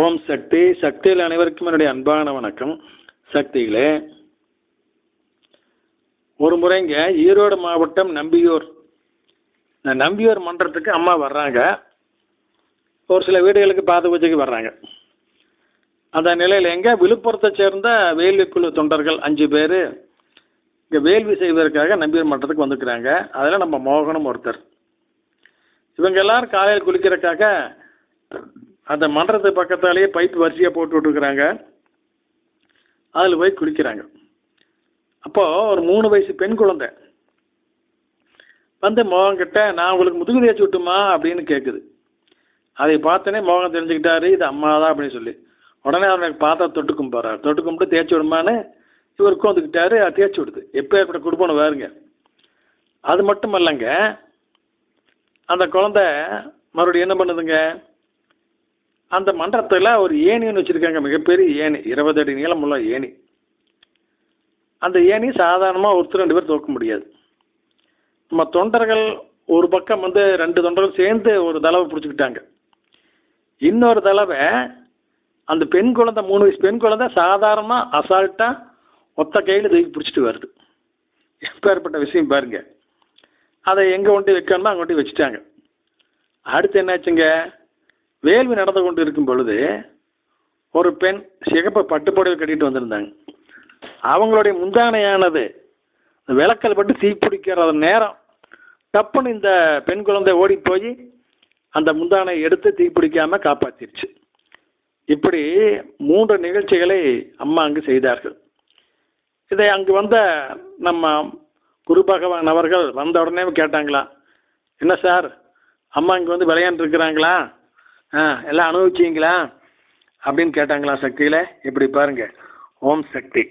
ஓம் சக்தி. சக்தியில் அனைவருக்கும் என்னுடைய அன்பான வணக்கம். சக்திகளே, ஒரு முறைங்க ஈரோடு மாவட்டம் நம்பியூர் மன்றத்துக்கு அம்மா வர்றாங்க. ஒரு சில வீடுகளுக்கு பாத பூஜைக்கு வர்றாங்க. அந்த நிலையில் விழுப்புரத்தை சேர்ந்த வேள்வி குழு தொண்டர்கள் 5 பேர் இங்கே வேள்வி செய்வதற்காக நம்பியூர் மன்றத்துக்கு வந்துக்கிறாங்க. அதில் நம்ம மோகனும் ஒருத்தர். இவங்க எல்லாரும் காலையில் குளிக்கிறதுக்காக அந்த மன்றத்து பக்கத்தாலேயே பைப்பு வரிசையாக போட்டு விட்டுருக்குறாங்க. அதில் போய் குளிக்கிறாங்க. அப்போது ஒரு 3 வயசு பெண் குழந்தை வந்து மோகன்கிட்ட, நான் உங்களுக்கு முதுகு தேய்ச்சி விட்டுமா அப்படின்னு கேட்குது. அதை பார்த்தோன்னே மோகன் தெரிஞ்சுக்கிட்டாரு, இது அம்மா தான் அப்படின்னு சொல்லி. உடனே அவனுக்கு பார்த்தா தொட்டு கும்பிட்டு தேய்ச்சி விடுமான்னு இவர் உட்காந்துக்கிட்டாரு. அது தேய்ச்சி விடுது. எப்போ ஏற்பட்ட குடும்பம்னு வேறுங்க. அது மட்டும் இல்லைங்க, அந்த குழந்தை மறுபடியும் என்ன பண்ணுதுங்க, அந்த மன்றத்தில் ஒரு ஏணின்னு வச்சுருக்காங்க. மிகப்பெரிய ஏணி, 20 அடி நீளமுள்ள ஏணி. அந்த ஏணி சாதாரணமாக ஒருத்தர் 2 பேர் தூக்க முடியாது. நம்ம தொண்டர்கள் ஒரு பக்கம் 2 தொண்டர்கள் சேர்ந்து ஒரு தளவை பிடிச்சிக்கிட்டாங்க. இன்னொரு தளவை அந்த பெண் குழந்தை, 3 வயசு பெண் குழந்தை சாதாரணமாக அசால்ட்டாக ஒத்த கையில் தூக்கி பிடிச்சிட்டு வருது. எப்பேற்பட்ட விஷயம் பாருங்க. அதை எங்கே கொண்டு வைக்கணுமோ அங்கே கொண்டு வச்சுட்டாங்க. அடுத்து என்னாச்சுங்க, வேள்வி நடந்து கொண்டு இருக்கும் பொழுது ஒரு பெண் சிகப்பு பட்டுப்புடவை கட்டிட்டு வந்திருந்தாங்க. அவங்களுடைய முந்தானையானது விளக்கல் பட்டு தீப்பிடிக்கிற நேரம் டப்புன்னு இந்த பெண் குழந்தை ஓடி போய் அந்த முந்தானை எடுத்து தீப்பிடிக்காமல் காப்பாற்றிருச்சு. இப்படி 3 நிகழ்ச்சிகளை அம்மா அங்கு செய்தார்கள். இதை அங்கு வந்த நம்ம குரு பகவான் அவர்கள் வந்த உடனே கேட்டாங்களா, என்ன சார் அம்மா இங்கே வந்து விளையாண்டுருக்குறாங்களா, எல்லாம் அனுபவிச்சிங்களா அப்படின்னு கேட்டாங்களா. சக்தியில் இப்படி பாருங்கள். ஓம் சக்தி.